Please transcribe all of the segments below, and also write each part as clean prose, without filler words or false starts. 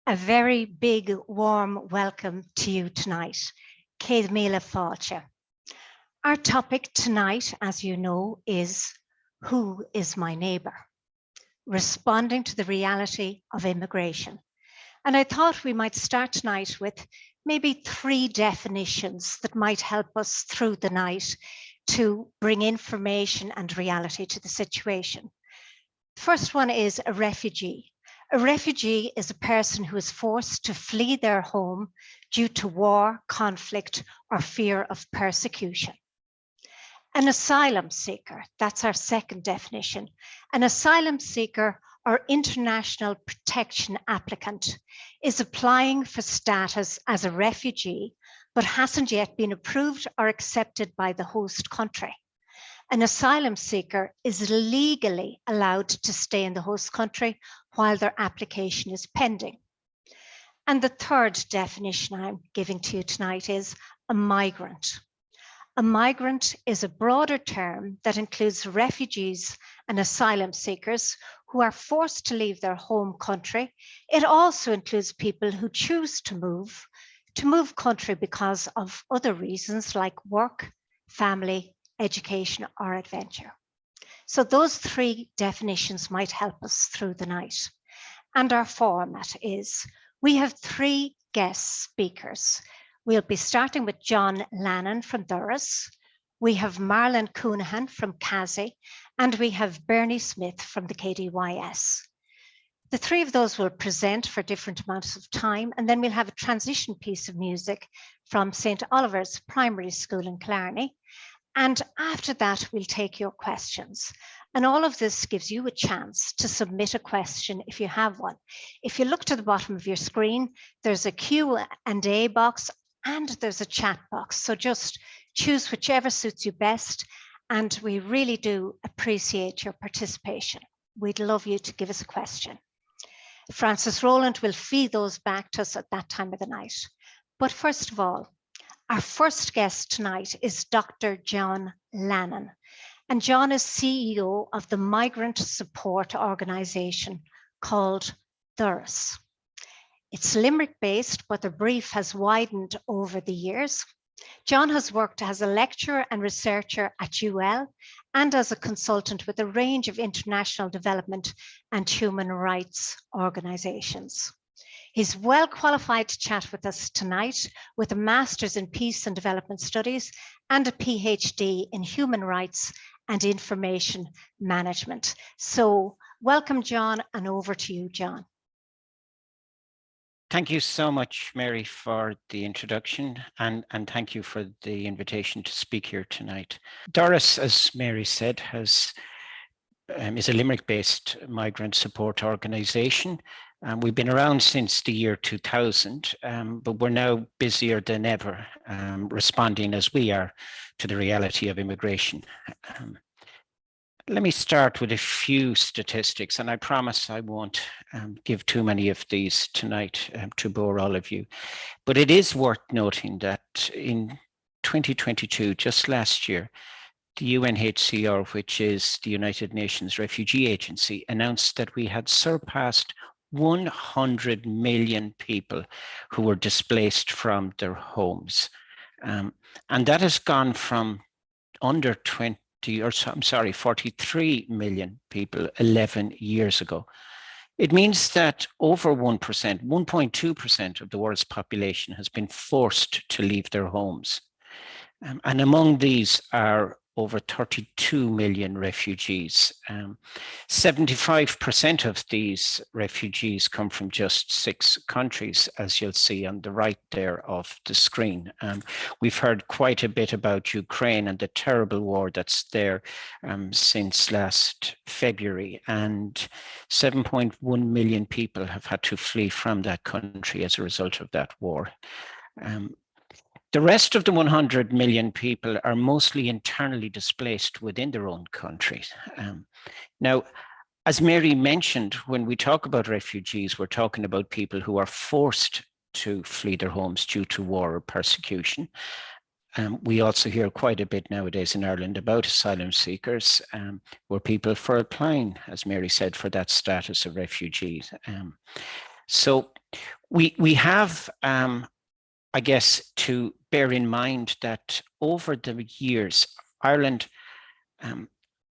A very big, warm welcome to you tonight. Céad míle fáilte. Our topic tonight, as you know, is who is my neighbour? Responding to the reality of immigration. And I thought we might start tonight with maybe 3 definitions that might help us through the night to bring information and reality to the situation. First one is a refugee. A refugee is a person who is forced to flee their home due to war, conflict, or fear of persecution. An asylum seeker, that's our second definition. An asylum seeker or international protection applicant is applying for status as a refugee, but hasn't yet been approved or accepted by the host country. An asylum seeker is legally allowed to stay in the host country while their application is pending. And the third definition I'm giving to you tonight is a migrant. A migrant is a broader term that includes refugees and asylum seekers who are forced to leave their home country. It also includes people who choose to move country because of other reasons like work, family, education, or adventure. So those 3 definitions might help us through the night. And our format is, we have 3 guest speakers. We'll be starting with John Lannan from Doras. We have Marlon Coonahan from CASI, and we have Bernie Smith from the KDYS. The 3 of those will present for different amounts of time, and then we'll have a transition piece of music from St. Oliver's Primary School in Killarney. And after that, we'll take your questions. And all of this gives you a chance to submit a question if you have one. If you look to the bottom of your screen, there's a Q&A box and there's a chat box. So just choose whichever suits you best. And we really do appreciate your participation. We'd love you to give us a question. Francis Rowland will feed those back to us at that time of the night. But first of all, our first guest tonight is Dr. John Lannan. And John is CEO of the migrant support organisation called Doras. It's Limerick-based, but the brief has widened over the years. John has worked as a lecturer and researcher at UL and as a consultant with a range of international development and human rights organisations. He's well qualified to chat with us tonight with a Master's in Peace and Development Studies and a PhD in Human Rights and Information Management. So welcome, John, and over to you, John. Thank you so much, Mary, for the introduction, and thank you for the invitation to speak here tonight. Doras, as Mary said, is a Limerick-based migrant support organisation. We've been around since the year 2000, but we're now busier than ever, responding as we are to the reality of immigration. Let me start with a few statistics, and I promise I won't give too many of these tonight to bore all of you. But it is worth noting that in 2022, just last year, the UNHCR, which is the United Nations Refugee Agency, announced that we had surpassed 100 million people who were displaced from their homes. And that has gone from under 43 million people 11 years ago. It means that over 1%, 1.2% of the world's population has been forced to leave their homes. And among these are over 32 million refugees. 75% of these refugees come from just 6 countries, as you'll see on the right there of the screen. We've heard quite a bit about Ukraine and the terrible war that's there since last February, and 7.1 million people have had to flee from that country as a result of that war. The rest of the 100 million people are mostly internally displaced within their own countries. Now, as Mary mentioned, when we talk about refugees, we're talking about people who are forced to flee their homes due to war or persecution. We also hear quite a bit nowadays in Ireland about asylum seekers, where people are applying, as Mary said, for that status of refugees. So we have, I guess, to bear in mind that over the years, Ireland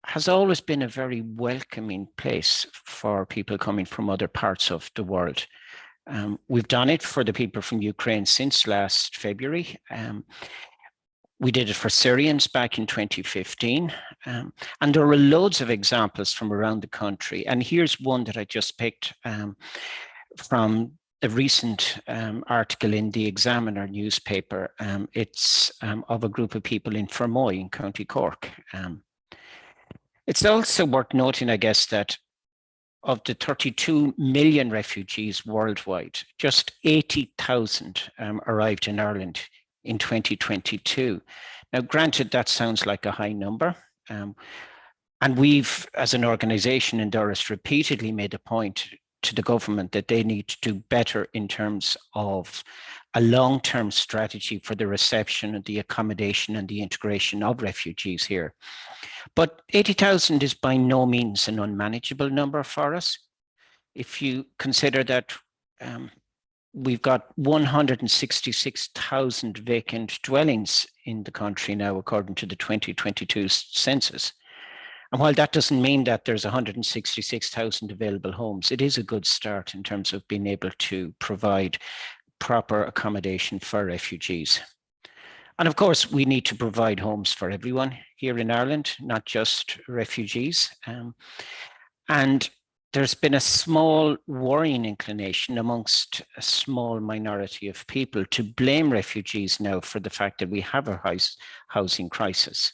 has always been a very welcoming place for people coming from other parts of the world. We've done it for the people from Ukraine since last February. We did it for Syrians back in 2015. And there are loads of examples from around the country. And here's one that I just picked from a recent article in the Examiner newspaper. It's of a group of people in Fermoy in County Cork. It's also worth noting, I guess, that of the 32 million refugees worldwide, just 80,000 arrived in Ireland in 2022. Now, granted, that sounds like a high number. And we've, as an organisation in Doris, repeatedly made a point to the government that they need to do better in terms of a long-term strategy for the reception and the accommodation and the integration of refugees here. But 80,000 is by no means an unmanageable number for us. If you consider that we've got 166,000 vacant dwellings in the country now, according to the 2022 census. And while that doesn't mean that there's 166,000 available homes, it is a good start in terms of being able to provide proper accommodation for refugees. And of course, we need to provide homes for everyone here in Ireland, not just refugees. And there's been a small worrying inclination amongst a small minority of people to blame refugees now for the fact that we have a housing crisis.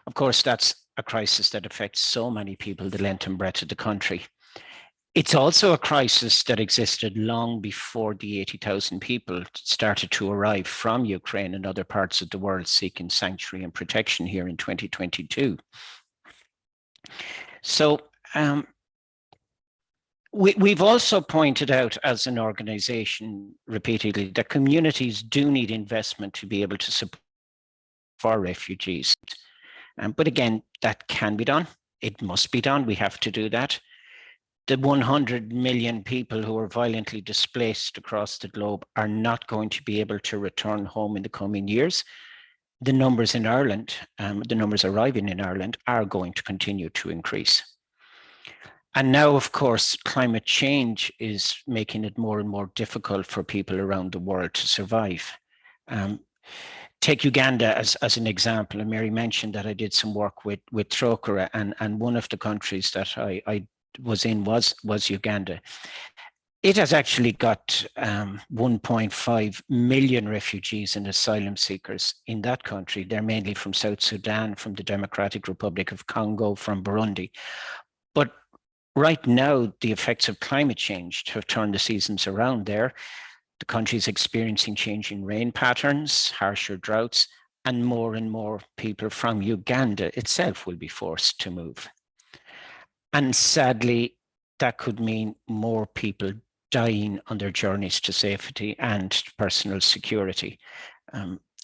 Of course, that's a crisis that affects so many people the length and breadth of the country. It's also a crisis that existed long before the 80,000 people started to arrive from Ukraine and other parts of the world seeking sanctuary and protection here in 2022. So we've also pointed out as an organization repeatedly that communities do need investment to be able to support refugees. But again, that can be done. It must be done. We have to do that. The 100 million people who are violently displaced across the globe are not going to be able to return home in the coming years. The numbers in Ireland, the numbers arriving in Ireland are going to continue to increase. And now, of course, climate change is making it more and more difficult for people around the world to survive. Take Uganda as an example, and Mary mentioned that I did some work with Trócaire, and one of the countries that I was in was Uganda. It has actually got 1.5 million refugees and asylum seekers in that country. They're mainly from South Sudan, from the Democratic Republic of Congo, from Burundi. But right now, the effects of climate change have turned the seasons around there. The country is experiencing changing rain patterns, harsher droughts, and more people from Uganda itself will be forced to move. And sadly, that could mean more people dying on their journeys to safety and personal security.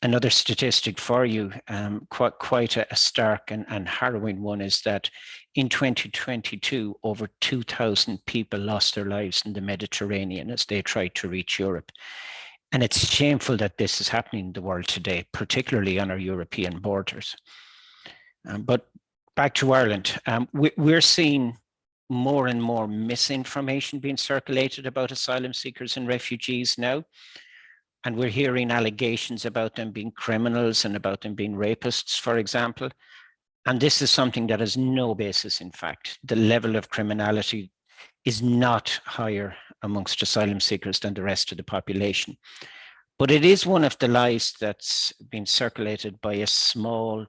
Another statistic for you, quite a stark and harrowing one, is that in 2022, over 2,000 people lost their lives in the Mediterranean as they tried to reach Europe. And it's shameful that this is happening in the world today, particularly on our European borders. But back to Ireland, we're seeing more and more misinformation being circulated about asylum seekers and refugees now. And we're hearing allegations about them being criminals and about them being rapists, for example. And this is something that has no basis in fact. The level of criminality is not higher amongst asylum seekers than the rest of the population. But it is one of the lies that's been circulated by a small,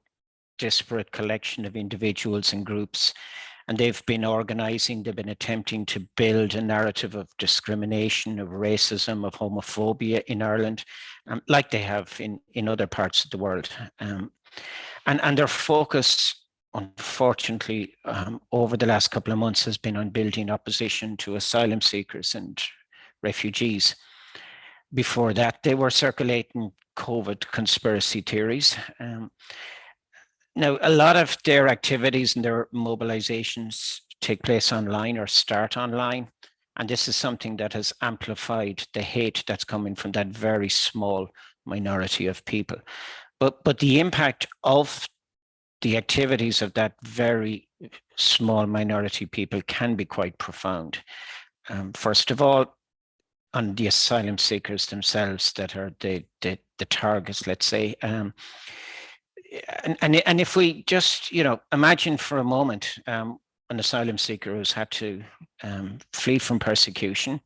disparate collection of individuals and groups. And they've been organizing, they've been attempting to build a narrative of discrimination, of racism, of homophobia in Ireland, like they have in other parts of the world. And their focus, unfortunately, over the last couple of months has been on building opposition to asylum seekers and refugees. Before that, they were circulating COVID conspiracy theories. Now, a lot of their activities and their mobilizations take place online or start online. And this is something that has amplified the hate that's coming from that very small minority of people. But the impact of the activities of that very small minority people can be quite profound. First of all, on the asylum seekers themselves that are the targets, let's say. And if we just, imagine for a moment an asylum seeker who's had to flee from persecution.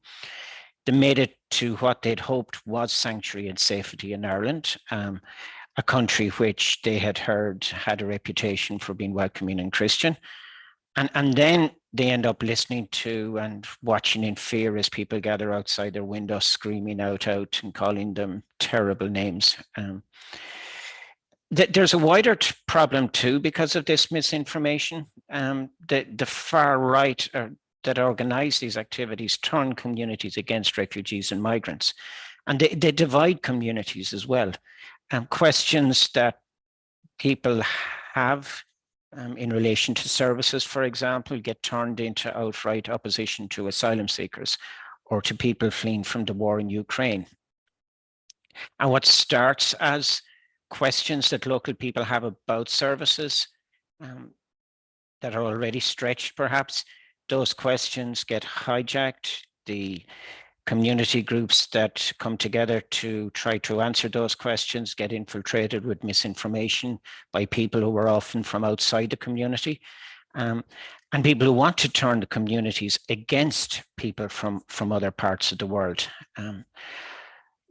They made it to what they'd hoped was sanctuary and safety in Ireland, a country which they had heard had a reputation for being welcoming and Christian. And then they end up listening to and watching in fear as people gather outside their windows, screaming out and calling them terrible names. There's a wider problem too because of this misinformation. The far right that organize these activities turn communities against refugees and migrants. And they divide communities as well. Questions that people have in relation to services, for example, get turned into outright opposition to asylum seekers or to people fleeing from the war in Ukraine. And what starts as questions that local people have about services that are already stretched, perhaps, those questions get hijacked. The community groups that come together to try to answer those questions get infiltrated with misinformation by people who are often from outside the community, and people who want to turn the communities against people from other parts of the world.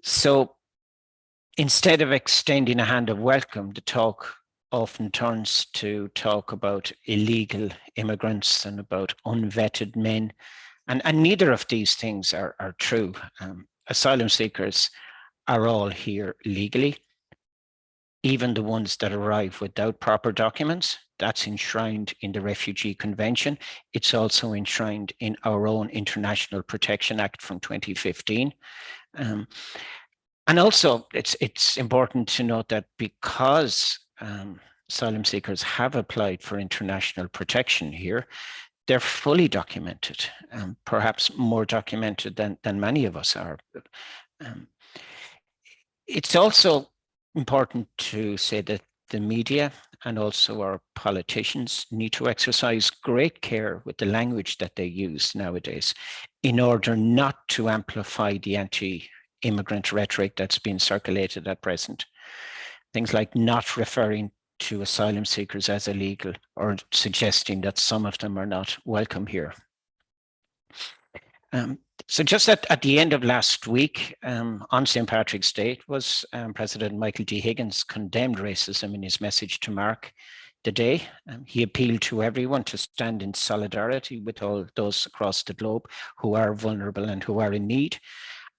So instead of extending a hand of welcome, the talk often turns to talk about illegal immigrants and about unvetted men. And neither of these things are true. Asylum seekers are all here legally, even the ones that arrive without proper documents. That's enshrined in the Refugee Convention. It's also enshrined in our own International Protection Act from 2015. And also, it's important to note that because asylum seekers have applied for international protection here, they're fully documented, perhaps more documented than many of us are. It's also important to say that the media and also our politicians need to exercise great care with the language that they use nowadays in order not to amplify the anti-immigrant rhetoric that's being circulated at present. Things like not referring to asylum seekers as illegal or suggesting that some of them are not welcome here. So just at the end of last week, on St. Patrick's Day, was President Michael D. Higgins condemned racism in his message to mark the day. He appealed to everyone to stand in solidarity with all those across the globe who are vulnerable and who are in need.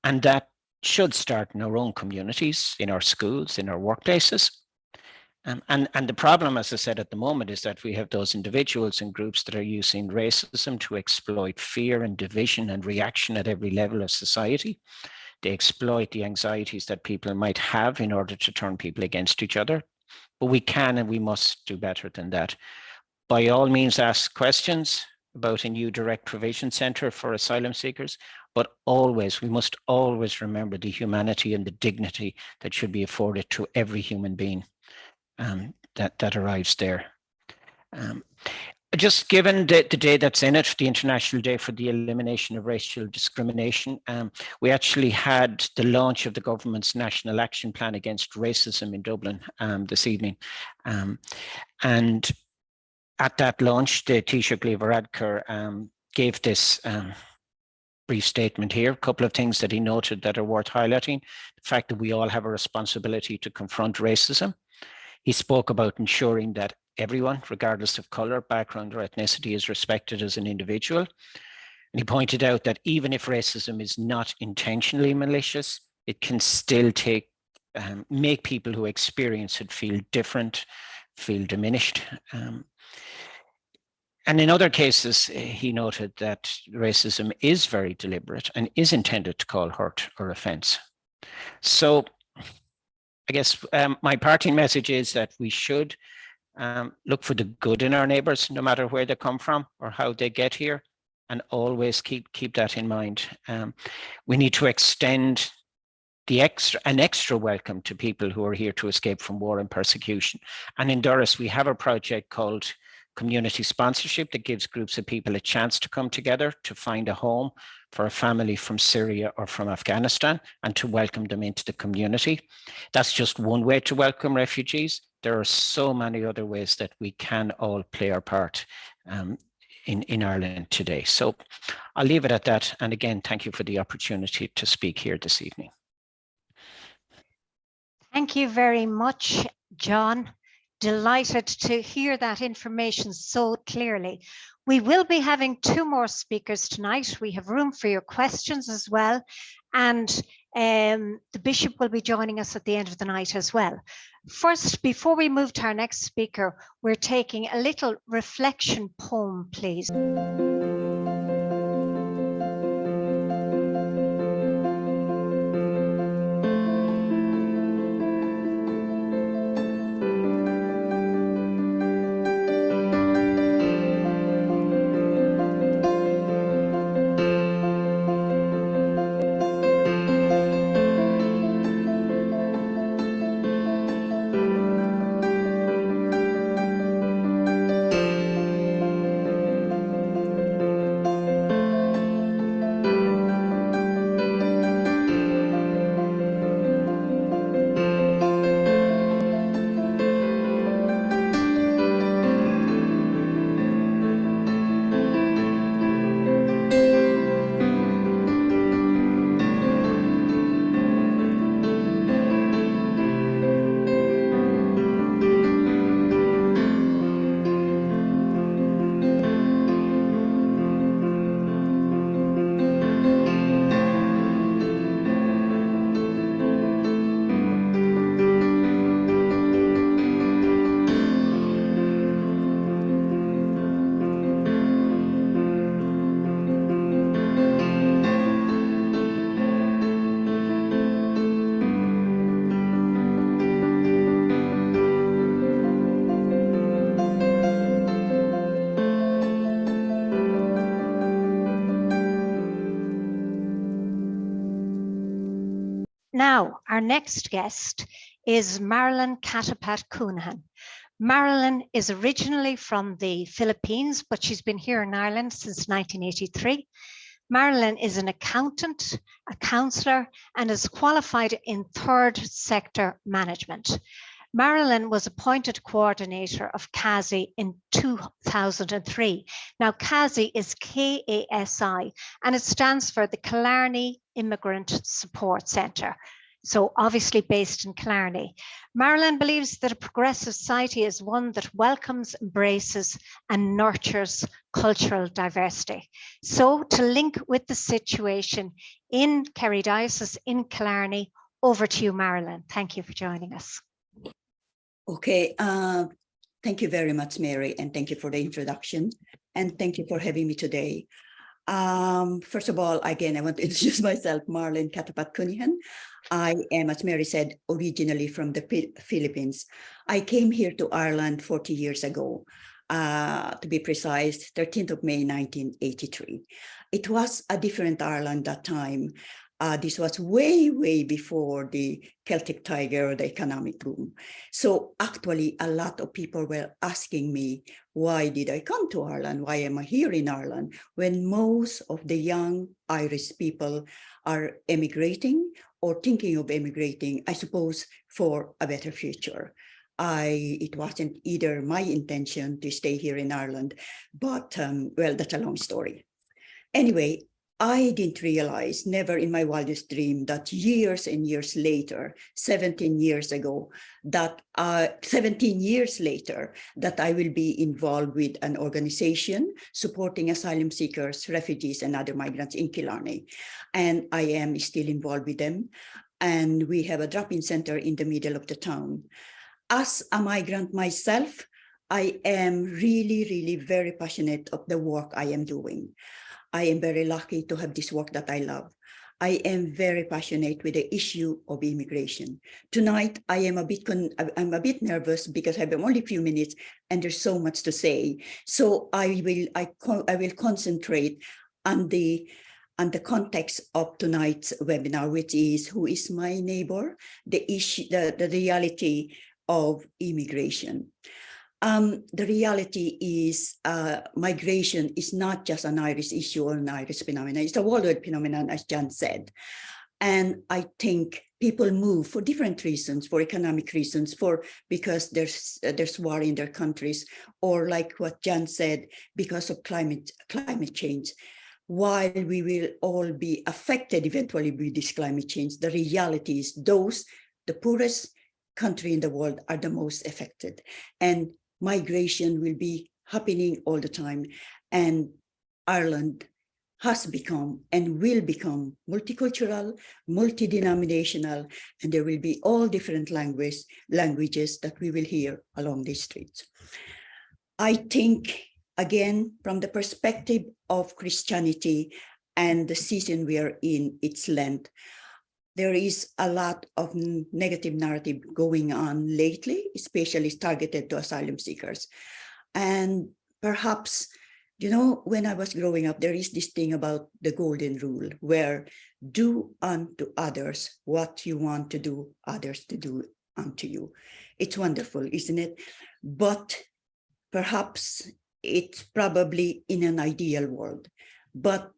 And that should start in our own communities, in our schools, in our workplaces. And the problem, as I said at the moment, is that we have those individuals and groups that are using racism to exploit fear and division and reaction at every level of society. They exploit the anxieties that people might have in order to turn people against each other. But we can and we must do better than that. By all means, ask questions about a new direct provision centre for asylum seekers, but always, we must always remember the humanity and the dignity that should be afforded to every human being that arrives there. Just given the day that's in it, the International Day for the Elimination of Racial Discrimination, we actually had the launch of the government's National Action Plan Against Racism in Dublin this evening. And at that launch, the Taoiseach Leo Varadkar gave this brief statement here, a couple of things that he noted that are worth highlighting. The fact that we all have a responsibility to confront racism. He spoke about ensuring that everyone, regardless of colour, background, or ethnicity, is respected as an individual. And he pointed out that even if racism is not intentionally malicious, it can still make people who experience it feel different, feel diminished. And in other cases, he noted that racism is very deliberate and is intended to cause hurt or offence. So I guess my parting message is that we should look for the good in our neighbours, no matter where they come from or how they get here. and always keep that in mind. We need to extend an extra welcome to people who are here to escape from war and persecution. And in Doris, we have a project called Community Sponsorship that gives groups of people a chance to come together to find a home for a family from Syria or from Afghanistan and to welcome them into the community. That's just one way to welcome refugees. There are so many other ways that we can all play our part in Ireland today. So I'll leave it at that. And again, thank you for the opportunity to speak here this evening. Thank you very much, John. Delighted to hear that information so clearly. We will be having 2 more speakers tonight. We have room for your questions as well. And the Bishop will be joining us at the end of the night as well. First, before we move to our next speaker, we're taking a little reflection poem, please. Now, our next guest is Marilyn Katapat Coonahan. Marilyn is originally from the Philippines, but she's been here in Ireland since 1983. Marilyn is an accountant, a counsellor, and is qualified in third sector management. Marilyn was appointed coordinator of CASI in 2003. Now, CASI is KASI, and it stands for the Killarney Immigrant Support Centre. So obviously based in Killarney. Marilyn believes that a progressive society is one that welcomes, embraces, and nurtures cultural diversity. So to link with the situation in Kerry Diocese in Killarney, over to you, Marilyn. Thank you for joining us. Okay, thank you very much, Mary, and thank you for the introduction, and thank you for having me today. First of all, again, I want to introduce myself, Marilyn Katapat Coonahan. I am, as Mary said, originally from the Philippines. I came here to Ireland 40 years ago, to be precise, 13th of May, 1983. It was a different Ireland that time. This was way, way before the Celtic Tiger or the economic boom. So actually, a lot of people were asking me, why did I come to Ireland? Why am I here in Ireland? When most of the young Irish people are emigrating or thinking of emigrating, I suppose, for a better future. It wasn't either my intention to stay here in Ireland, but well, that's a long story. Anyway, I didn't realize, never in my wildest dream, that years and years later, 17 years ago, that 17 years later, that I will be involved with an organization supporting asylum seekers, refugees, and other migrants in Killarney. And I am still involved with them. And we have a drop-in center in the middle of the town. As a migrant myself, I am really, really very passionate of the work I am doing. I am very lucky to have this work that I love. I am very passionate with the issue of immigration. Tonight, I'm a bit nervous because I have only a few minutes and there's so much to say. So I will concentrate on the context of tonight's webinar, which is who is my neighbor, the issue, the reality of immigration. The reality is migration is not just an Irish issue or an Irish phenomenon. It's a worldwide phenomenon, as Jan said. And I think people move for different reasons, for economic reasons, because there's war in their countries, or like what Jan said, because of climate change. While we will all be affected eventually with this climate change, the reality is the poorest country in the world are the most affected. And migration will be happening all the time. And Ireland has become and will become multicultural, multi-denominational, and there will be all different languages that we will hear along the streets. I think, again, from the perspective of Christianity and the season we are in, it's Lent, there is a lot of negative narrative going on lately, especially targeted to asylum seekers. And perhaps, you know, when I was growing up, there is this thing about the golden rule, where do unto others what you want to do others to do unto you. It's wonderful, isn't it? But perhaps it's probably in an ideal world. But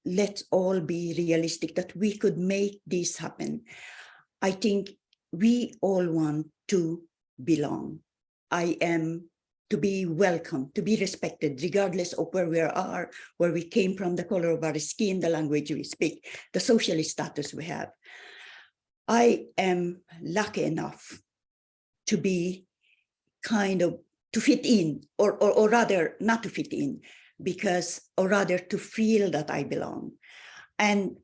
let's all be realistic that we could make this happen. I think we all want to belong. I am to be welcome, to be respected, regardless of where we are, where we came from, the color of our skin, the language we speak, the social status we have. I am lucky enough to be to fit in, or rather not to fit in, or rather to feel that I belong. And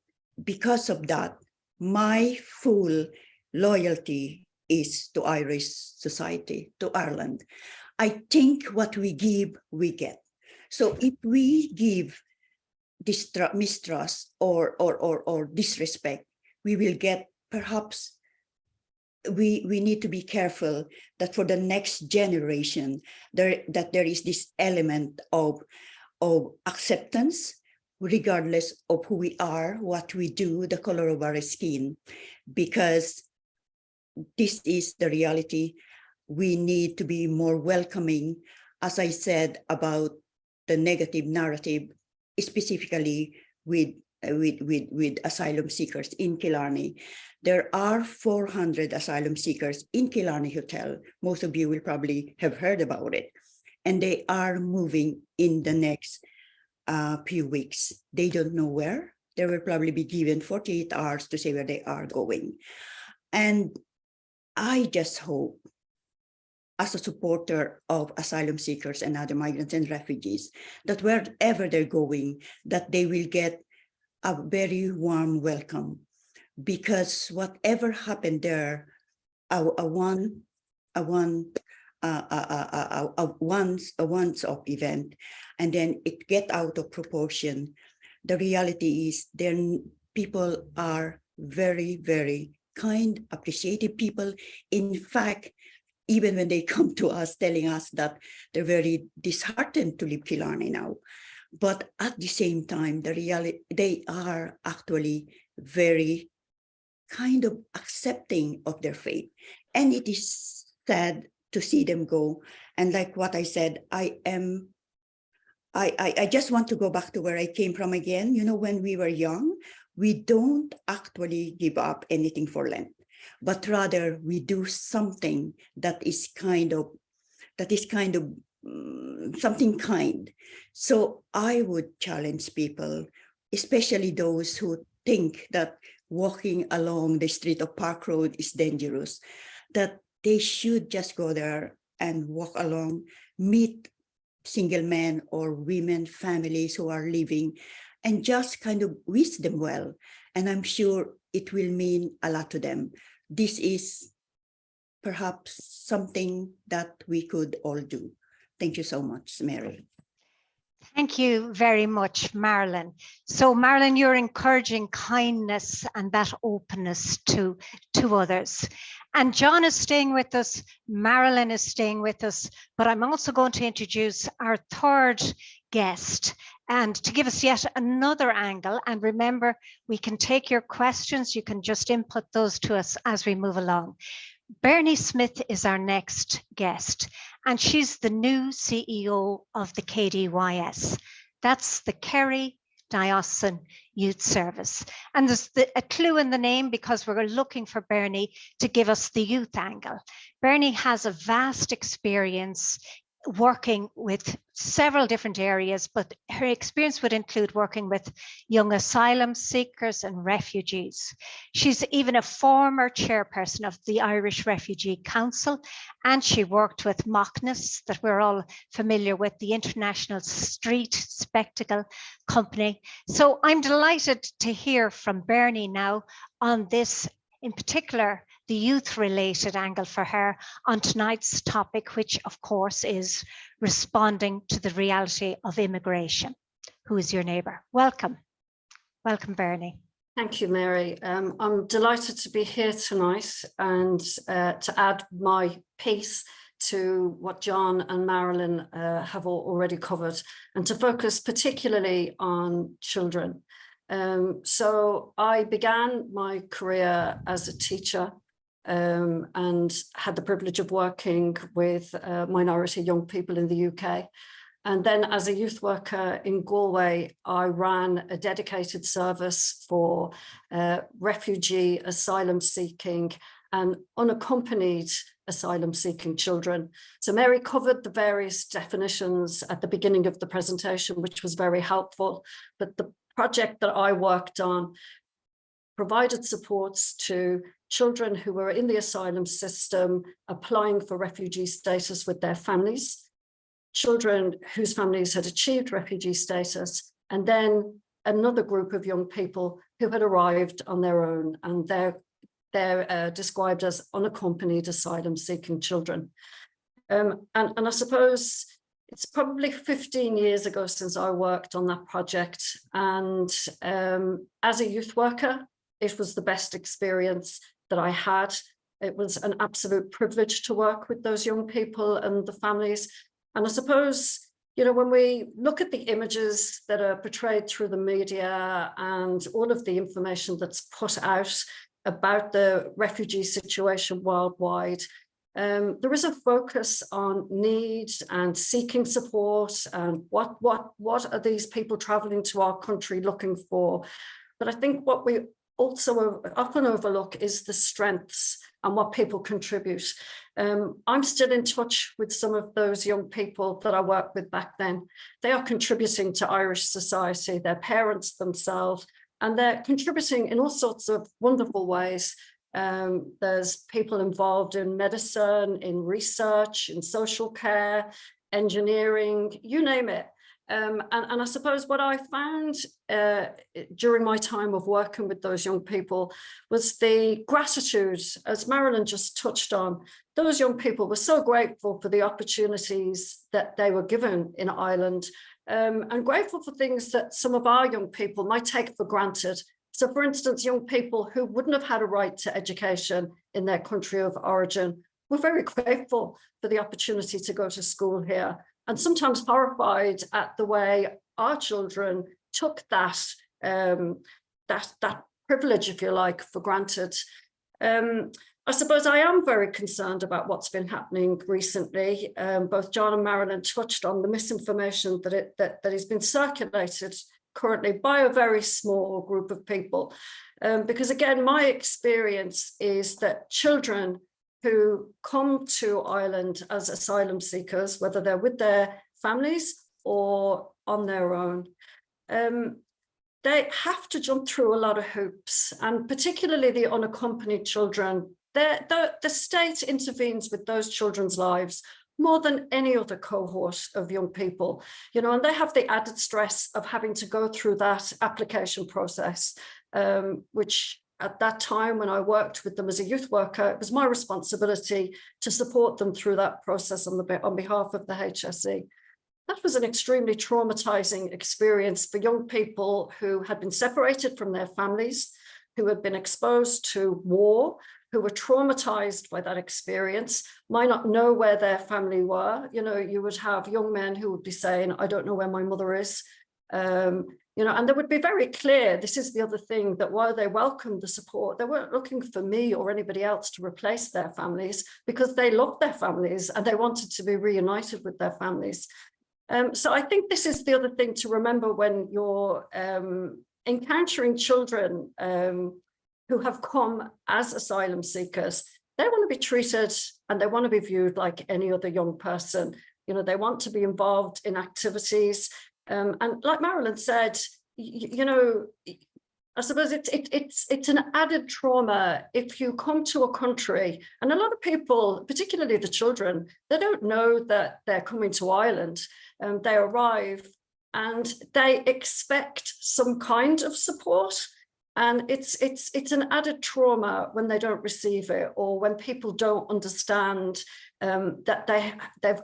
because of that, my full loyalty is to Irish society, to Ireland. I think what we give, we get. So if we give mistrust or disrespect, we will get, perhaps we need to be careful that for the next generation, there is this element of acceptance, regardless of who we are, what we do, the color of our skin, because this is the reality. We need to be more welcoming, as I said, about the negative narrative, specifically with asylum seekers in Killarney. There are 400 asylum seekers in Killarney Hotel. Most of you will probably have heard about it. And they are moving in the next few weeks. They don't know where. They will probably be given 48 hours to say where they are going. And I just hope, as a supporter of asylum seekers and other migrants and refugees, that wherever they're going, that they will get a very warm welcome, because whatever happened there, a once-off event, and then it get out of proportion. The reality is, people are very, very kind, appreciative people. In fact, even when they come to us telling us that they're very disheartened to leave Killarney now, but at the same time, they are actually very kind of accepting of their fate. And it is sad to see them go. And like what I said, I just want to go back to where I came from again. You know, when we were young, we don't actually give up anything for Lent, but rather we do something that is kind of something kind. So I would challenge people, especially those who think that walking along the street of Park Road is dangerous, that they should just go there and walk along, meet single men or women, families who are living, and just kind of wish them well. And I'm sure it will mean a lot to them. This is perhaps something that we could all do. Thank you so much, Mary. Thank you very much, Marilyn. So, Marilyn, you're encouraging kindness and that openness to others. And John is staying with us, Marilyn is staying with us, but I'm also going to introduce our third guest and to give us yet another angle. And remember, we can take your questions, you can just input those to us as we move along. Bernie Smith is our next guest, and she's the new CEO of the KDYS. That's the Kerry Diocesan Youth Service. And there's a clue in the name because we're looking for Bernie to give us the youth angle. Bernie has a vast experience working with several different areas, but her experience would include working with young asylum seekers and refugees. She's even a former chairperson of the Irish Refugee Council, and she worked with Macnas, that we're all familiar with, the International Street Spectacle Company. So I'm delighted to hear from Bernie now on this, in particular, the youth-related angle for her on tonight's topic, which of course is responding to the reality of immigration. Who is your neighbour? Welcome. Welcome, Bernie. Thank you, Mary. I'm delighted to be here tonight and to add my piece to what John and Marilyn have already covered, and to focus particularly on children. So I began my career as a teacher and had the privilege of working with minority young people in the UK. And then as a youth worker in Galway, I ran a dedicated service for refugee, asylum seeking and unaccompanied asylum seeking children. So Mary covered the various definitions at the beginning of the presentation, which was very helpful. But the project that I worked on provided supports to children who were in the asylum system applying for refugee status with their families, children whose families had achieved refugee status, and then another group of young people who had arrived on their own, and they're described as unaccompanied asylum-seeking children. And I suppose it's probably 15 years ago since I worked on that project, and as a youth worker, it was the best experience that I had. It was an absolute privilege to work with those young people and the families. And I suppose, you know, when we look at the images that are portrayed through the media and all of the information that's put out about the refugee situation worldwide, there is a focus on need and seeking support and what are these people traveling to our country looking for. But I think what we also often overlook is the strengths and what people contribute. I'm still in touch with some of those young people that I worked with back then. They are contributing to Irish society, their parents themselves, and they're contributing in all sorts of wonderful ways. There's people involved in medicine, in research, in social care, engineering, you name it. And I suppose what I found during my time of working with those young people was the gratitude, as Marilyn just touched on. Those young people were so grateful for the opportunities that they were given in Ireland, and grateful for things that some of our young people might take for granted. So, for instance, young people who wouldn't have had a right to education in their country of origin were very grateful for the opportunity to go to school here, and sometimes horrified at the way our children took that privilege, if you like, for granted. I suppose I am very concerned about what's been happening recently. Both John and Marilyn touched on the misinformation that has been circulated currently by a very small group of people. Because again, my experience is that children who come to Ireland as asylum seekers, whether they're with their families or on their own, they have to jump through a lot of hoops, and particularly the unaccompanied children. The state intervenes with those children's lives more than any other cohort of young people, you know, and they have the added stress of having to go through that application process, which at that time when I worked with them as a youth worker, it was my responsibility to support them through that process on behalf of the HSE. that was an extremely traumatizing experience for young people who had been separated from their families, who had been exposed to war, who were traumatized by that experience, might not know where their family were. You know, you would have young men who would be saying, I don't know where my mother is. You know, and they would be very clear. This is the other thing, that while they welcomed the support, they weren't looking for me or anybody else to replace their families, because they loved their families and they wanted to be reunited with their families. So I think this is the other thing to remember when you're encountering children who have come as asylum seekers. They want to be treated and they want to be viewed like any other young person. You know, they want to be involved in activities. And like Marilyn said, you know, I suppose it's an added trauma if you come to a country, and a lot of people, particularly the children, they don't know that they're coming to Ireland. They arrive and they expect some kind of support. And it's an added trauma when they don't receive it, or when people don't understand that they've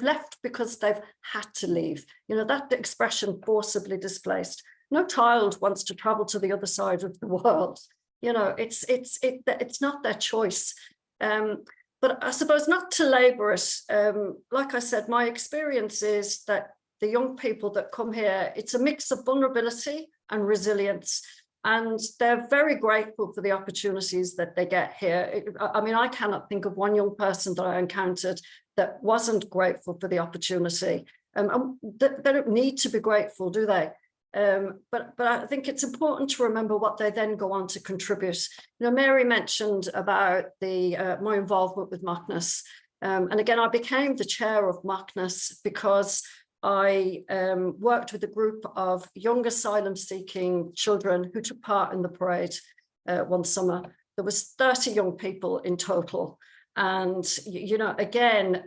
left because they've had to leave. You know, that expression, forcibly displaced. No child wants to travel to the other side of the world. You know, it's not their choice. But I suppose, not to labour it, like I said, my experience is that the young people that come here, it's a mix of vulnerability and resilience. And they're very grateful for the opportunities that they get here. I mean, I cannot think of one young person that I encountered that wasn't grateful for the opportunity. They don't need to be grateful, do they? But I think it's important to remember what they then go on to contribute. You know, Mary mentioned about my involvement with Macnas. And again, I became the chair of Macnas because I worked with a group of young asylum-seeking children who took part in the parade one summer. There was 30 young people in total. And, you know, again,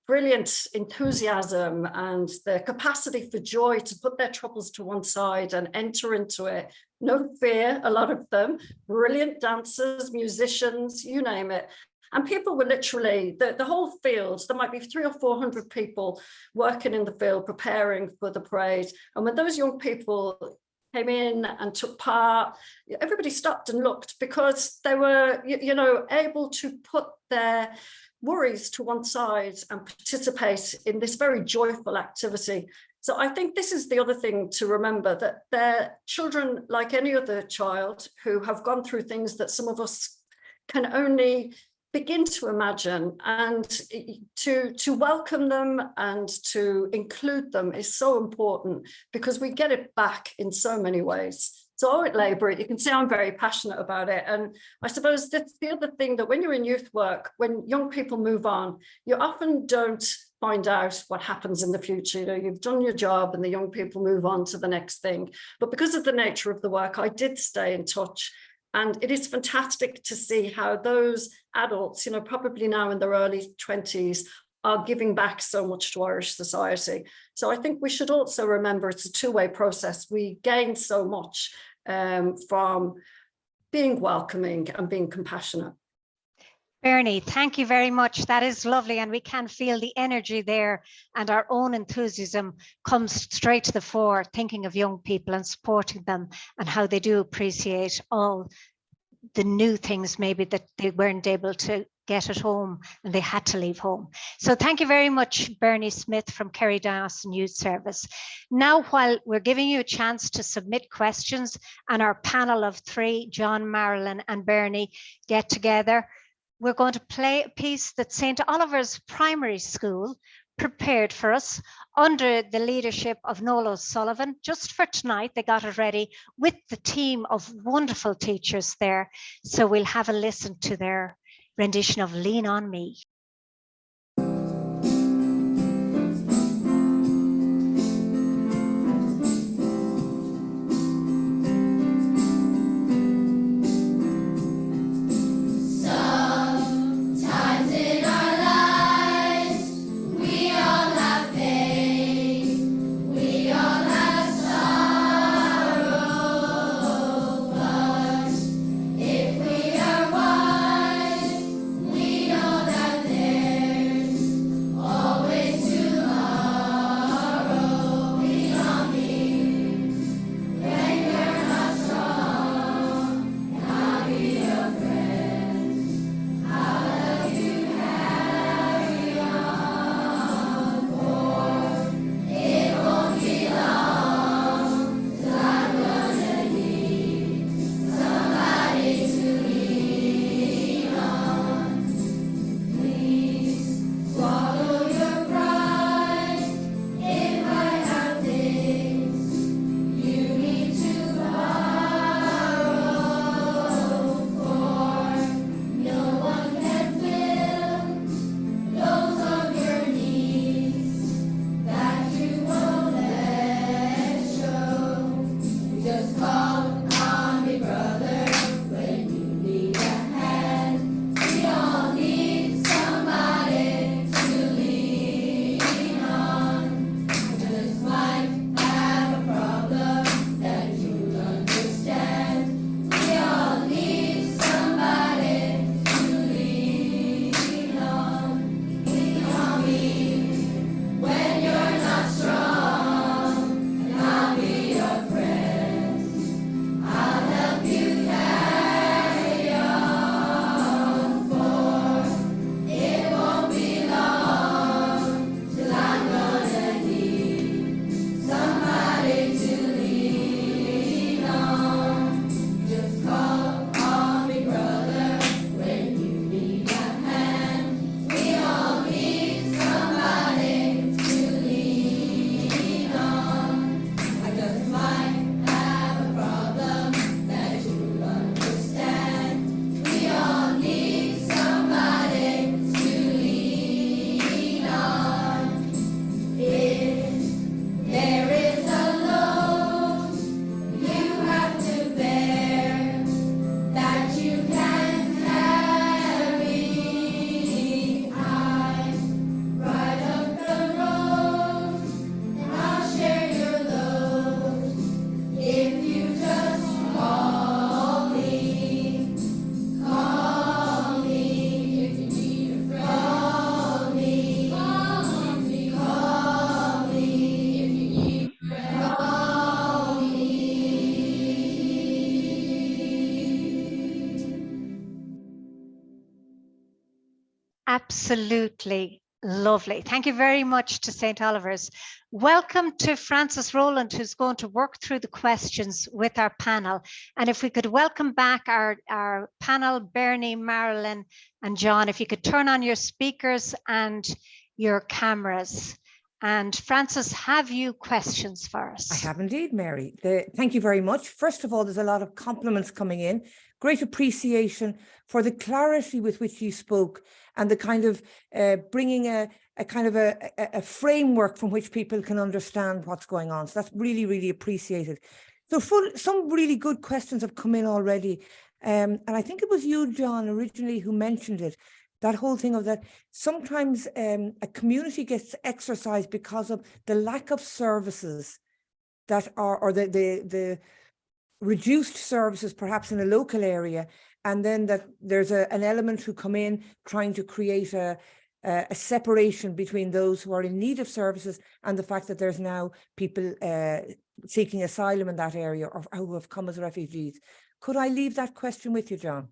brilliant enthusiasm and the capacity for joy to put their troubles to one side and enter into it. No fear, a lot of them, brilliant dancers, musicians, you name it. And people were literally, the whole field, there might be 300 or 400 people working in the field, preparing for the parade. And when those young people came in and took part, everybody stopped and looked, because they were, you know, able to put their worries to one side and participate in this very joyful activity. So I think this is the other thing to remember, that they're children like any other child who have gone through things that some of us can only begin to imagine, and to welcome them and to include them is so important, because we get it back in so many ways. So I won't labour it. You can see I'm very passionate about it. And I suppose that's the other thing, that when you're in youth work, when young people move on, you often don't find out what happens in the future. You know, you've done your job and the young people move on to the next thing. But because of the nature of the work, I did stay in touch. And it is fantastic to see how those adults, you know, probably now in their early 20s, are giving back so much to Irish society. So I think we should also remember it's a two-way process. We gain so much from being welcoming and being compassionate. Bernie, thank you very much. That is lovely, and we can feel the energy there, and our own enthusiasm comes straight to the fore, thinking of young people and supporting them, and how they do appreciate all the new things maybe that they weren't able to get at home and they had to leave home. So thank you very much, Bernie Smith from Kerry Dawson Youth Service. Now, while we're giving you a chance to submit questions and our panel of three, John, Marilyn and Bernie, get together, we're going to play a piece that St. Oliver's Primary School prepared for us under the leadership of Noel O'Sullivan. Just for tonight, they got it ready with the team of wonderful teachers there. So we'll have a listen to their rendition of Lean on Me. If we are wise, we know that Absolutely lovely. Thank you very much to St. Oliver's. Welcome to Francis Rowland, who's going to work through the questions with our panel. And if we could welcome back our panel, Bernie, Marilyn, and John, if you could turn on your speakers and your cameras. And Francis, have you questions for us? I have indeed, Mary. Thank you very much. First of all, there's a lot of compliments coming in. Great appreciation for the clarity with which you spoke and the kind of bringing a kind of a framework from which people can understand what's going on. So that's really, really appreciated. So some really good questions have come in already. And I think it was you, John, originally who mentioned it. That whole thing of that sometimes a community gets exercised because of the lack of services that are, or the reduced services perhaps in a local area, and then that there's an element who come in trying to create a separation between those who are in need of services and the fact that there's now people seeking asylum in that area or who have come as refugees. Could I leave that question with you, John?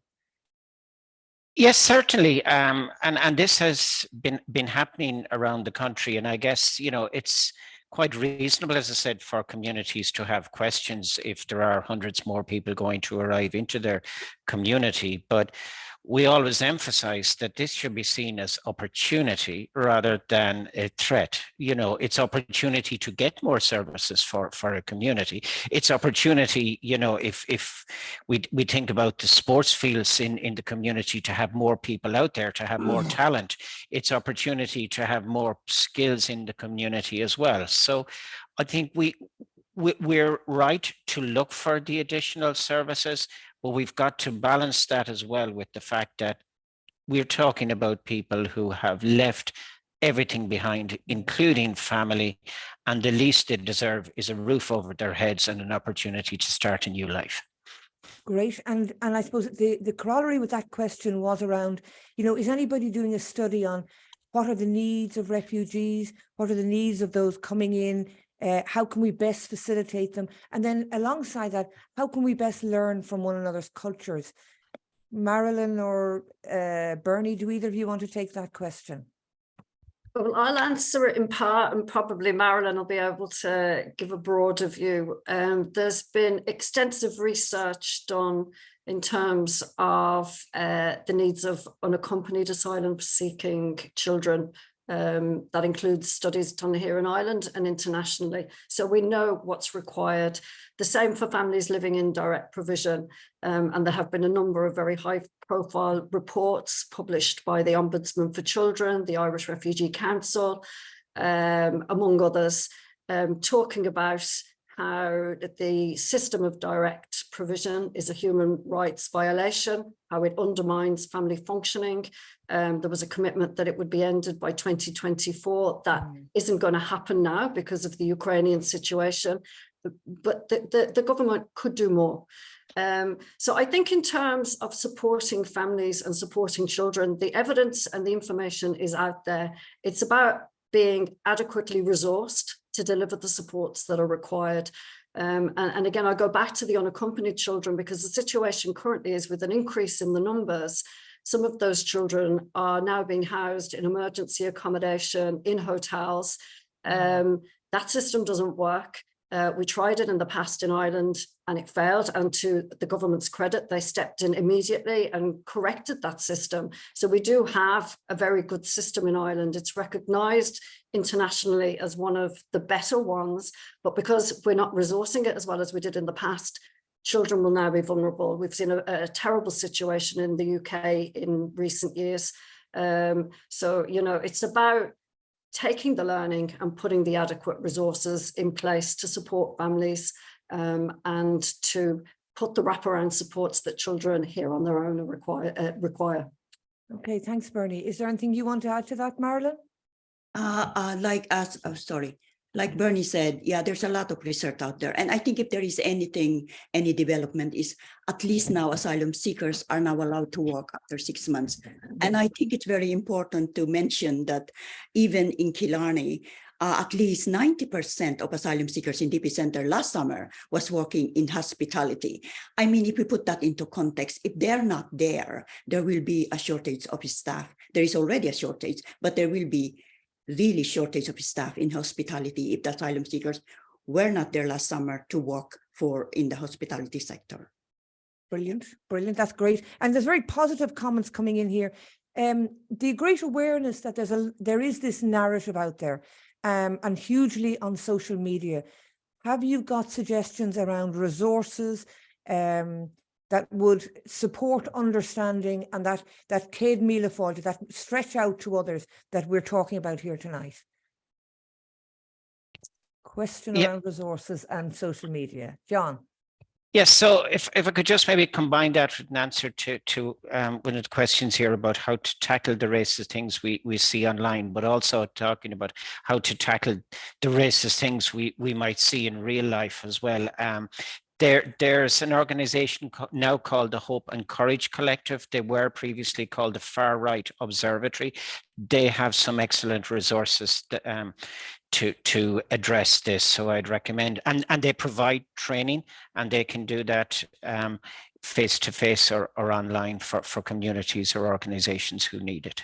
Yes, certainly. And this has been happening around the country. And I guess, it's quite reasonable, as I said, for communities to have questions if there are hundreds more people going to arrive into their community. But we always emphasize that this should be seen as opportunity rather than a threat. It's opportunity to get more services for a community. It's opportunity, if we think about the sports fields in the community, to have more people out there, to have more talent. It's opportunity to have more skills in the community as well. So I think we're right to look for the additional services, but we've got to balance that as well with the fact that we're talking about people who have left everything behind, including family, and the least they deserve is a roof over their heads and an opportunity to start a new life. Great. And I suppose the corollary with that question was around, is anybody doing a study on what are the needs of refugees? What are the needs of those coming in? How can we best facilitate them? And then alongside that, how can we best learn from one another's cultures? Marilyn or Bernie, do either of you want to take that question? Well, I'll answer it in part, and probably Marilyn will be able to give a broader view. There's been extensive research done in terms of the needs of unaccompanied asylum-seeking children. That includes studies done here in Ireland and internationally. So we know what's required. The same for families living in direct provision. And there have been a number of very high-profile reports published by the Ombudsman for Children, the Irish Refugee Council, among others, talking about how the system of direct provision is a human rights violation, how it undermines family functioning. There was a commitment that it would be ended by 2024. That isn't going to happen now because of the Ukrainian situation, but the government could do more. So I think in terms of supporting families and supporting children, the evidence and the information is out there. It's about being adequately resourced to deliver the supports that are required. And again, I go back to the unaccompanied children because the situation currently is with an increase in the numbers. Some of those children are now being housed in emergency accommodation, in hotels. That system doesn't work. We tried it in the past in Ireland and it failed. And to the government's credit, they stepped in immediately and corrected that system. So we do have a very good system in Ireland. It's recognised internationally as one of the better ones, but because we're not resourcing it as well as we did in the past, children will now be vulnerable. We've seen a terrible situation in the UK in recent years. So, it's about taking the learning and putting the adequate resources in place to support families and to put the wraparound supports that children here on their own require. Okay, thanks, Bernie. Is there anything you want to add to that, Marilyn? Like Bernie said, yeah, there's a lot of research out there. And I think if there is any development is at least now asylum seekers are now allowed to work after 6 months. And I think it's very important to mention that even in Killarney, at least 90% of asylum seekers in DP Center last summer was working in hospitality. I mean, if we put that into context, if they're not there, there will be a shortage of staff. There is already a shortage, but there will be really shortage of staff in hospitality if the asylum seekers were not there last summer to work in the hospitality sector. Brilliant, brilliant. That's great. And there's very positive comments coming in here. The great awareness that there is this narrative out there, and hugely on social media. Have you got suggestions around resources that would support understanding and that Céad Míle Fáilte, that stretch out to others that we're talking about here tonight? Question around resources and social media. John. Yes, so if I could just maybe combine that with an answer to one of the questions here about how to tackle the racist things we see online, but also talking about how to tackle the racist things we might see in real life as well. There's an organization now called the Hope and Courage Collective. They were previously called the Far Right Observatory. They have some excellent resources to address this. So I'd recommend, and they provide training, and they can do that face-to-face or online for communities or organizations who need it.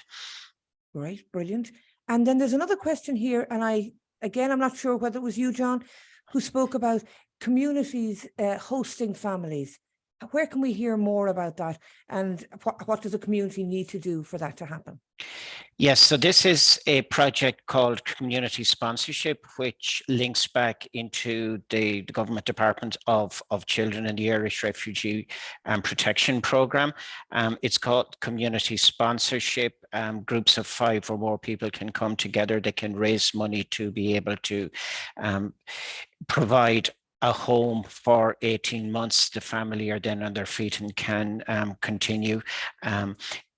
Right, brilliant. And then there's another question here, and I'm not sure whether it was you, John, who spoke about communities hosting families. Where can we hear more about that, and what does a community need to do for that to happen? Yes, so this is a project called Community Sponsorship, which links back into the Government Department of Children and the Irish Refugee Protection Programme. It's called Community Sponsorship. Groups of 5 or more people can come together. They can raise money to be able to provide a home for 18 months. The family are then on their feet and can continue.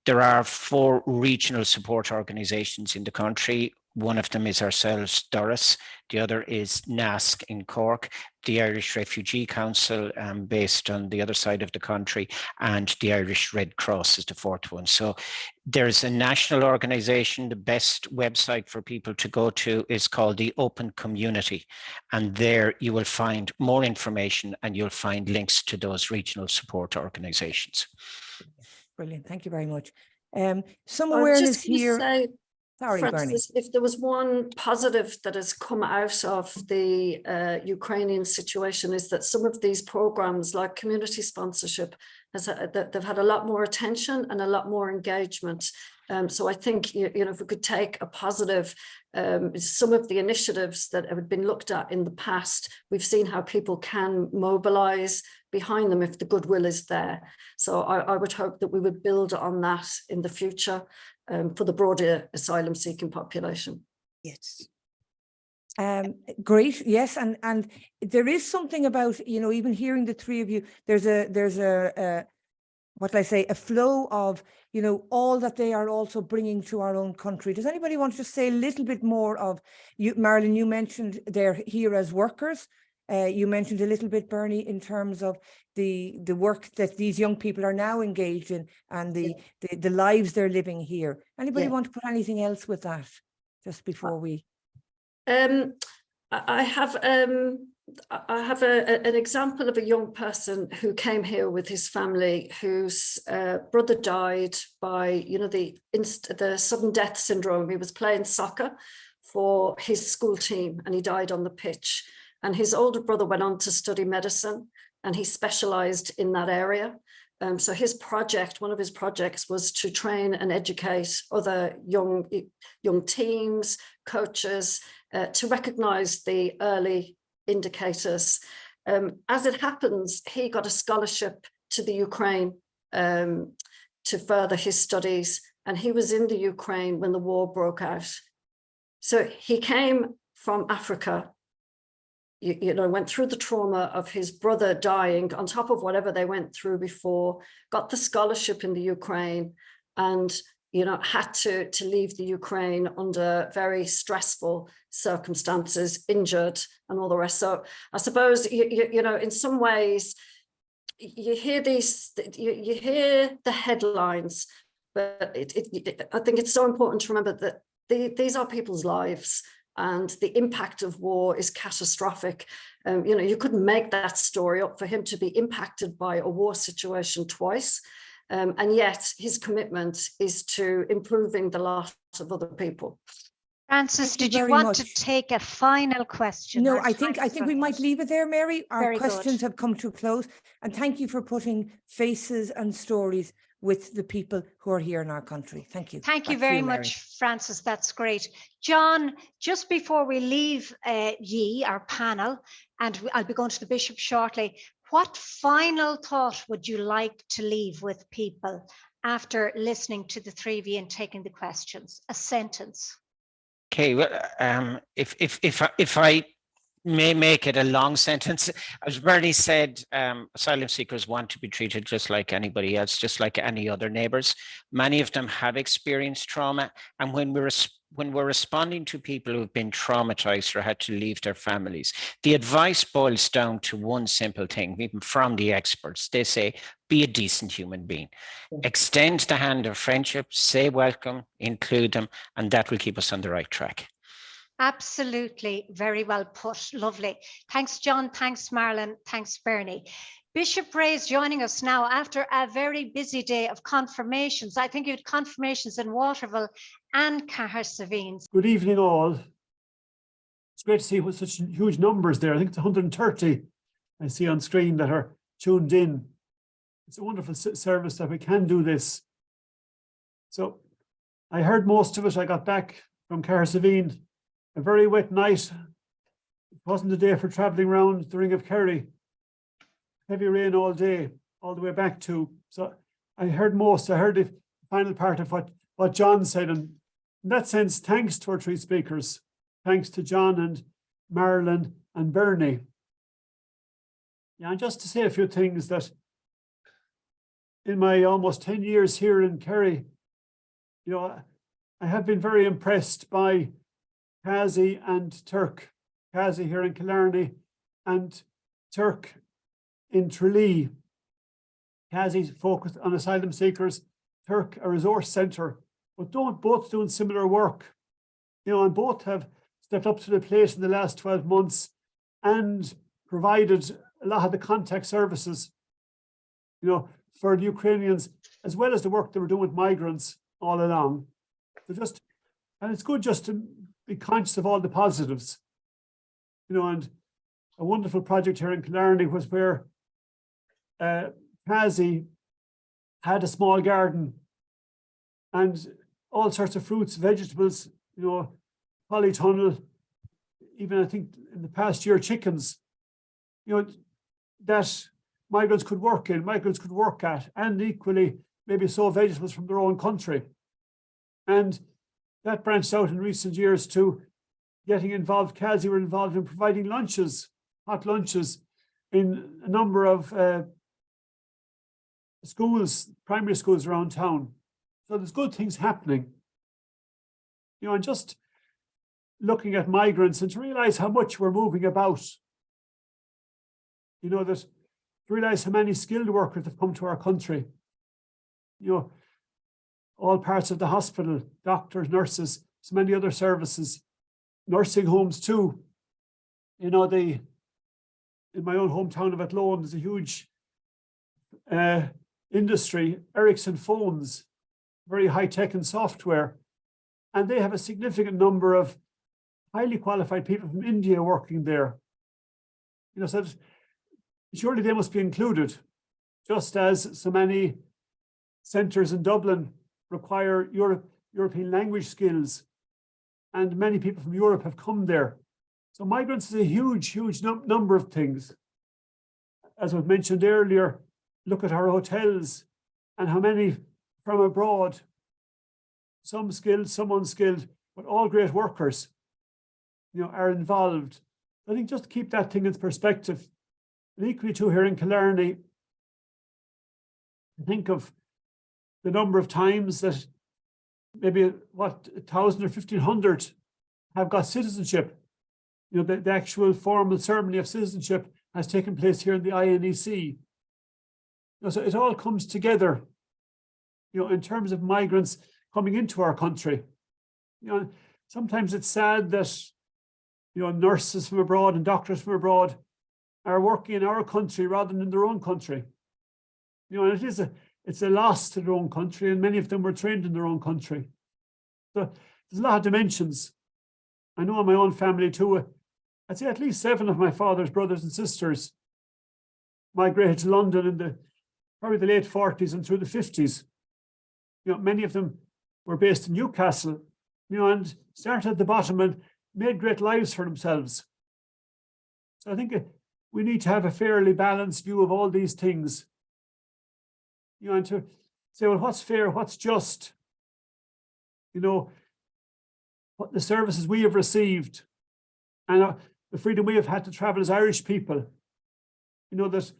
There are 4 regional support organisations in the country. One of them is ourselves, Doris. The other is NASC in Cork, the Irish Refugee Council based on the other side of the country, and the Irish Red Cross is the 4th one. So there's a national organisation. The best website for people to go to is called the Open Community. And there you will find more information and you'll find links to those regional support organisations. Brilliant. Thank you very much. Some awareness here. Sorry, Francis, Bernie. if there was one positive that has come out of the Ukrainian situation, is that some of these programs like community sponsorship, they've had a lot more attention and a lot more engagement. So I think, if we could take a positive, some of the initiatives that have been looked at in the past, we've seen how people can mobilize behind them if the goodwill is there. So I would hope that we would build on that in the future for the broader asylum seeking population. Yes. Great. Yes. And there is something about, even hearing the 3 of you, there's a what will I say, a flow of, all that they are also bringing to our own country. Does anybody want to just say a little bit more of you, Marilyn? You mentioned they're here as workers. You mentioned a little bit, Bernie, in terms of the work that these young people are now engaged in and the lives they're living here. Anybody want to put anything else with that just before we? I have an example of a young person who came here with his family, whose brother died by, the sudden death syndrome. He was playing soccer for his school team and he died on the pitch. And his older brother went on to study medicine and he specialized in that area. So one of his projects was to train and educate other young teams, coaches, to recognize the early indicators. As it happens, he got a scholarship to the Ukraine to further his studies. And he was in the Ukraine when the war broke out. So he came from Africa, went through the trauma of his brother dying on top of whatever they went through before, got the scholarship in the Ukraine, and had to leave the Ukraine under very stressful circumstances, injured and all the rest. So I suppose, in some ways, you hear you hear the headlines, but I think it's so important to remember that these are people's lives. and the impact of war is catastrophic. You know, you couldn't make that story up for him to be impacted by a war situation twice. And yet his commitment is to improving the lot of other people. Francis, Thank you did you very want much. to take a final question? No, Our I think time is we running might out. leave it there, Mary. Our Very good. questions have come to a close, and thank you for putting faces and stories with the people who are here in our country. Thank you. Thank you Back to very Mary. much, Francis. That's great. John, just before we leave our panel, and I'll be going to the Bishop shortly, what final thought would you like to leave with people after listening to the three of you and taking the questions? A sentence. Okay, well, if I may make it a long sentence, as Bernie said, asylum seekers want to be treated just like anybody else, just like any other neighbours. Many of them have experienced trauma, and when we're responding to people who've been traumatized or had to leave their families, the advice boils down to one simple thing, even from the experts. They say, be a decent human being. Extend the hand of friendship, say welcome, include them, and that will keep us on the right track. Absolutely. Very well put. Lovely. Thanks, John. Thanks, Marilyn. Thanks, Bernie. Bishop Ray is joining us now after a very busy day of confirmations. I think you had confirmations in Waterville and Cahersiveen. Good evening, all. It's great to see with such huge numbers there. I think it's 130 I see on screen that are tuned in. It's a wonderful service that we can do this. So I heard most of it. I got back from Cahersiveen, a very wet night. It wasn't a day for travelling around the Ring of Kerry. Heavy rain all day, all the way back to. So I heard most. I heard the final part of what John said. And in that sense, thanks to our three speakers. Thanks to John and Marilyn and Bernie. Yeah, and just to say a few things that in my almost 10 years here in Kerry, you know, I have been very impressed by Kazi and Turk. Kazi here in Killarney and Turk in Tralee. Kazi's focused on asylum seekers, Turk a resource centre, but both doing similar work. You know, and both have stepped up to the plate in the last 12 months and provided a lot of the contact services, you know, for the Ukrainians, as well as the work they were doing with migrants all along. So and it's good just to be conscious of all the positives, you know. And a wonderful project here in Killarney was where Kazi had a small garden and all sorts of fruits, vegetables, you know, polytunnel, even I think in the past year, chickens, you know, that migrants could work at, and equally maybe sow vegetables from their own country. And that branched out in recent years to getting involved. Kazi were involved in providing lunches, hot lunches, in a number of schools, primary schools around town. So there's good things happening. You know, and just looking at migrants and to realize how much we're moving about. You know, that to realize how many skilled workers have come to our country. You know, all parts of the hospital, doctors, nurses, so many other services, nursing homes too. You know, in my own hometown of Athlone, there's a huge industry, Ericsson phones, very high tech and software. And they have a significant number of highly qualified people from India working there. You know, so surely they must be included, just as so many centres in Dublin require European language skills, and many people from Europe have come there. So migrants is a huge number of things. As was mentioned earlier, look at our hotels and how many from abroad, some skilled, some unskilled, but all great workers, you know, are involved. I think just to keep that thing in perspective, and equally too here in Killarney, think of the number of times that maybe 1,000 or 1,500 have got citizenship. You know, the actual formal ceremony of citizenship has taken place here in the INEC. You know, so it all comes together, you know, in terms of migrants coming into our country. You know, sometimes it's sad that nurses from abroad and doctors from abroad are working in our country rather than in their own country. And it's a loss to their own country, and many of them were trained in their own country. So there's a lot of dimensions. I know in my own family too, I'd say at least 7 of my father's brothers and sisters migrated to London in probably the late 40s and through the 50s. Many of them were based in Newcastle, and started at the bottom and made great lives for themselves. So I think we need to have a fairly balanced view of all these things. And to say, well, what's fair, what's just? What the services we have received and the freedom we have had to travel as Irish people. That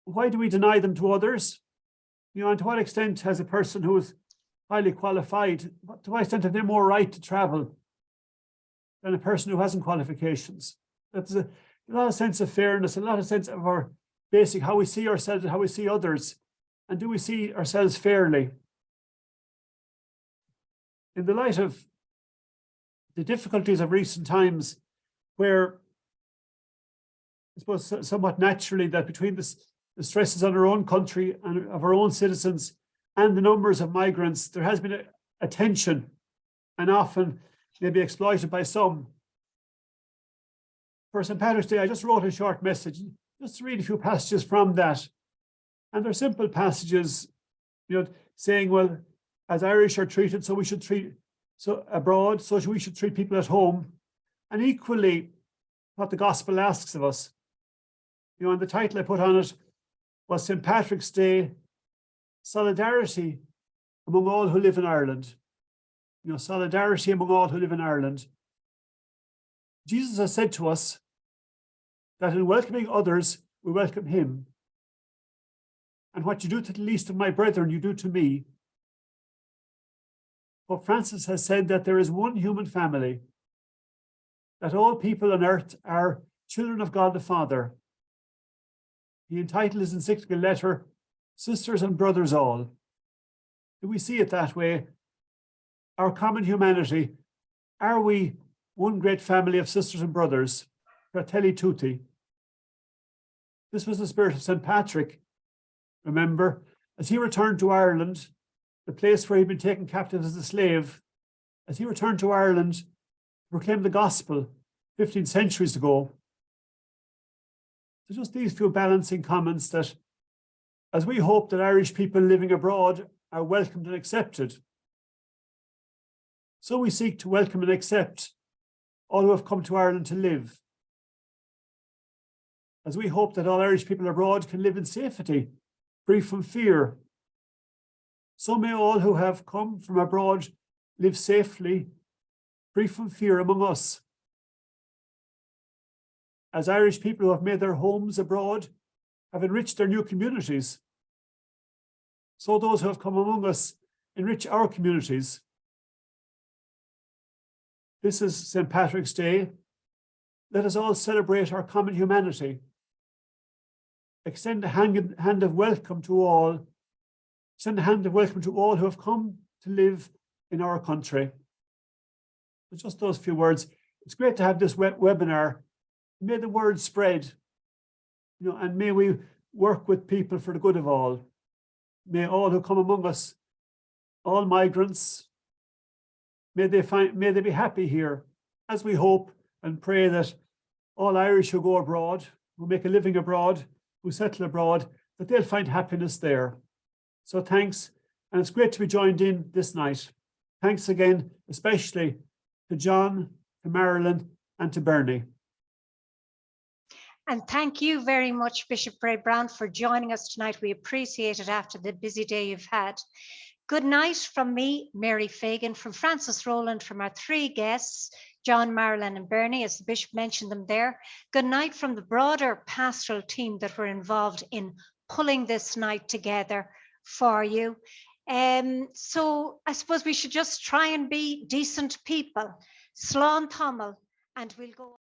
why do we deny them to others? And to what extent has a person who is highly qualified, to what extent have they more right to travel than a person who hasn't qualifications? That's a lot of sense of fairness, a lot of sense of our basic, how we see ourselves and how we see others. And do we see ourselves fairly? In the light of the difficulties of recent times, where I suppose somewhat naturally that between the stresses on our own country and of our own citizens and the numbers of migrants, there has been a tension, and often maybe exploited by some. For St. Patrick's Day, I just wrote a short message, just to read a few passages from that. And they're simple passages, saying, well, as Irish are treated, so we should treat abroad, so we should treat people at home. And equally, what the gospel asks of us. And the title I put on it was St. Patrick's Day, Solidarity Among All Who Live in Ireland. Solidarity among all who live in Ireland. Jesus has said to us that in welcoming others, we welcome him. And what you do to the least of my brethren, you do to me. Pope Francis has said that there is one human family, that all people on earth are children of God the Father. He entitled his encyclical letter, Sisters and Brothers All. Do we see it that way? Our common humanity, are we one great family of sisters and brothers? Fratelli tutti. This was the spirit of St. Patrick. Remember, as he returned to Ireland, the place where he'd been taken captive as a slave, as he returned to Ireland to proclaim the gospel 15 centuries ago. So just these few balancing comments, that as we hope that Irish people living abroad are welcomed and accepted, so we seek to welcome and accept all who have come to Ireland to live. As we hope that all Irish people abroad can live in safety, free from fear, so may all who have come from abroad live safely, free from fear among us. As Irish people who have made their homes abroad have enriched their new communities, so those who have come among us enrich our communities. This is St. Patrick's Day. Let us all celebrate our common humanity. Extend a hand of welcome to all. Extend a hand of welcome to all who have come to live in our country. But just those few words. It's great to have this webinar. May the word spread, and may we work with people for the good of all. May all who come among us, all migrants, may they be happy here, as we hope and pray that all Irish who go abroad, who make a living abroad, who settle abroad, that they'll find happiness there. So thanks, and it's great to be joined in this night. Thanks again, especially to John, to Marilyn, and to Bernie. And thank you very much, Bishop Bray Brown, for joining us tonight. We appreciate it after the busy day you've had. Good night from me, Mary Fagan, from Francis Rowland, from our 3 guests, John, Marilyn and Bernie, as the Bishop mentioned them there. Good night from the broader pastoral team that were involved in pulling this night together for you. So I suppose we should just try and be decent people. Slán Tamil, and we'll go.